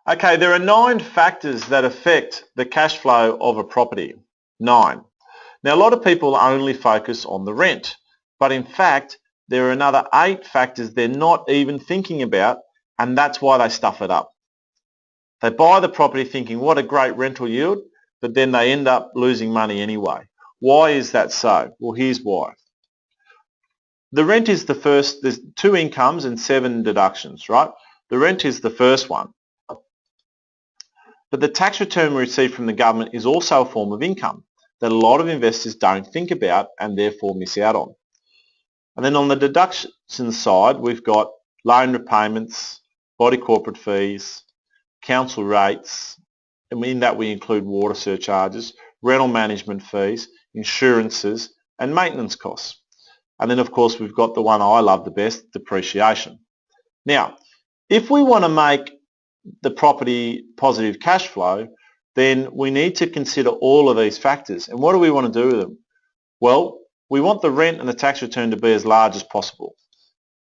Okay, there are 9 factors that affect the cash flow of a property. 9. Now, a lot of people only focus on the rent, but in fact, there are another 8 factors they're not even thinking about, and that's why they stuff it up. They buy the property thinking, what a great rental yield, but then they end up losing money anyway. Why is that so? Well, here's why. The rent is the first. There's 2 incomes and 7 deductions, right? The rent is the first one. But the tax return we receive from the government is also a form of income that a lot of investors don't think about and therefore miss out on. And then on the deduction side, we've got loan repayments, body corporate fees, council rates, and in that we include water surcharges, rental management fees, insurances, and maintenance costs. And then of course we've got the one I love the best, depreciation. Now, if we want to make the property positive cash flow, then we need to consider all of these factors. And what do we want to do with them? Well, we want the rent and the tax return to be as large as possible.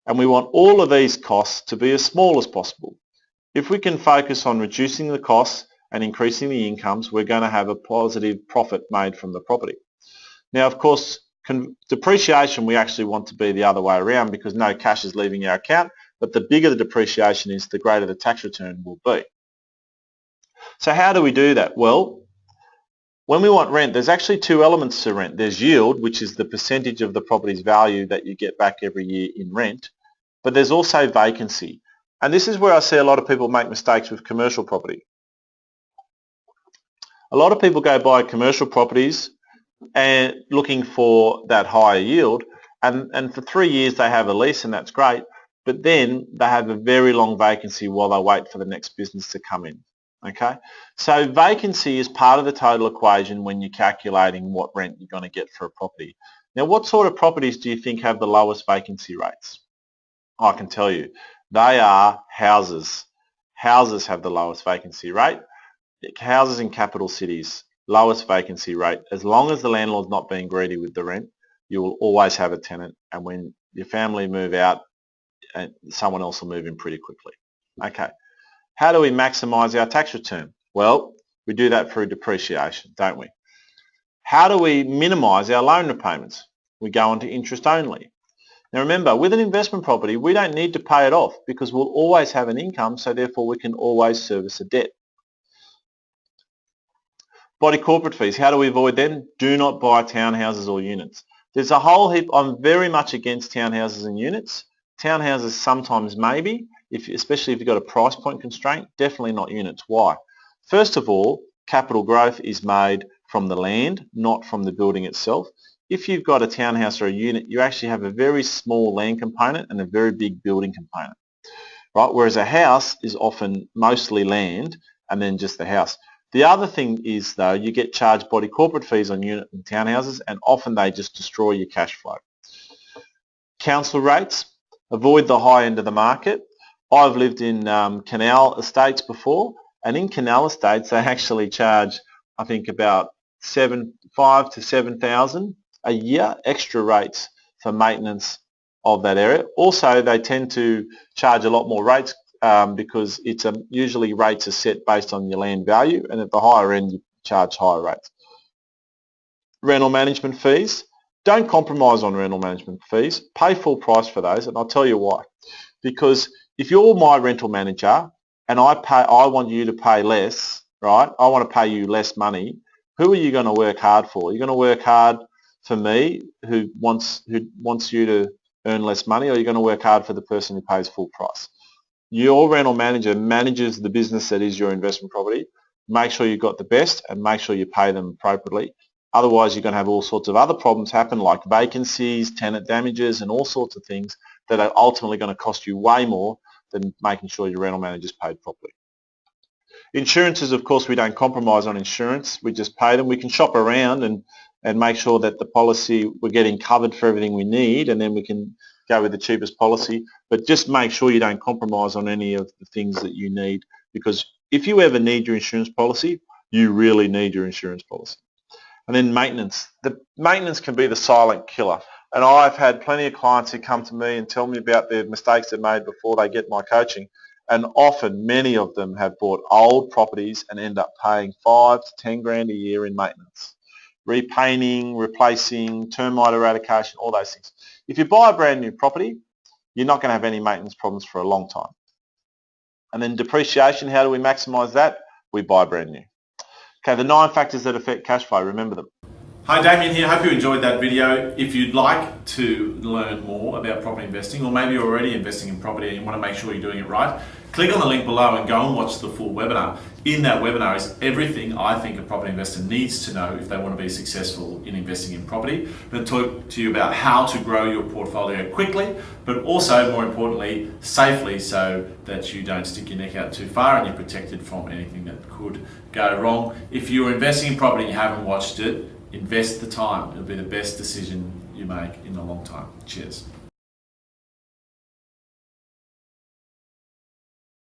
And we want all of these costs to be as small as possible. If we can focus on reducing the costs and increasing the incomes, we're going to have a positive profit made from the property. Now, of course, depreciation we actually want to be the other way around because no cash is leaving our account, but the bigger the depreciation is, the greater the tax return will be. So how do we do that? Well, when we want rent, there's actually 2 elements to rent. There's yield, which is the percentage of the property's value that you get back every year in rent, but there's also vacancy. And this is where I see a lot of people make mistakes with commercial property. A lot of people go buy commercial properties and looking for that higher yield, and for 3 years they have a lease and that's great, but then they have a very long vacancy while they wait for the next business to come in. Okay, so vacancy is part of the total equation when you're calculating what rent you're going to get for a property. Now, what sort of properties do you think have the lowest vacancy rates? I can tell you, they are houses. Houses have the lowest vacancy rate. Houses in capital cities, lowest vacancy rate. As long as the landlord's not being greedy with the rent, you will always have a tenant, and when your family move out, someone else will move in pretty quickly. Okay. How do we maximise our tax return? Well, we do that through depreciation, don't we? How do we minimise our loan repayments? We go into interest only. Now remember, with an investment property, we don't need to pay it off because we'll always have an income, so therefore we can always service a debt. Body corporate fees, how do we avoid them? Do not buy townhouses or units. There's a whole heap. I'm very much against townhouses and units. Townhouses sometimes maybe, especially if you've got a price point constraint, definitely not units. Why? First of all, capital growth is made from the land, not from the building itself. If you've got a townhouse or a unit, you actually have a very small land component and a very big building component, right? Whereas a house is often mostly land and then just the house. The other thing is, though, you get charged body corporate fees on unit and townhouses, and often they just destroy your cash flow. Council rates, avoid the high end of the market. I've lived in canal estates before, and in canal estates they actually charge, I think, about $5,000 to $7,000 a year extra rates for maintenance of that area. Also, they tend to charge a lot more rates because it's usually rates are set based on your land value, and at the higher end you charge higher rates. Rental management fees. Don't compromise on rental management fees. Pay full price for those, and I'll tell you why. Because if you're my rental manager and I want you to pay less, right? I want to pay you less money. Who are you going to work hard for? You're going to work hard for me who wants you to earn less money, or you're going to work hard for the person who pays full price? Your rental manager manages the business that is your investment property. Make sure you've got the best and make sure you pay them appropriately. Otherwise, you're going to have all sorts of other problems happen, like vacancies, tenant damages, and all sorts of things that are ultimately going to cost you way more than making sure your rental manager is paid properly. Insurances, of course, we don't compromise on insurance. We just pay them. We can shop around and make sure that the policy, we're getting covered for everything we need, and then we can go with the cheapest policy. But just make sure you don't compromise on any of the things that you need, because if you ever need your insurance policy, you really need your insurance policy. And then maintenance. The maintenance can be the silent killer. And I've had plenty of clients who come to me and tell me about their mistakes they've made before they get my coaching. And often many of them have bought old properties and end up paying 5 to 10 grand a year in maintenance. Repainting, replacing, termite eradication, all those things. If you buy a brand new property, you're not going to have any maintenance problems for a long time. And then depreciation, how do we maximise that? We buy brand new. Okay, the 9 factors that affect cash flow, remember them. Hi, Damien here. Hope you enjoyed that video. If you'd like to learn more about property investing, or maybe you're already investing in property and you want to make sure you're doing it right, click on the link below and go and watch the full webinar. In that webinar is everything I think a property investor needs to know if they want to be successful in investing in property. I'm going to talk to you about how to grow your portfolio quickly, but also, more importantly, safely, so that you don't stick your neck out too far and you're protected from anything that could go wrong. If you're investing in property and you haven't watched it, invest the time. It'll be the best decision you make in a long time. Cheers.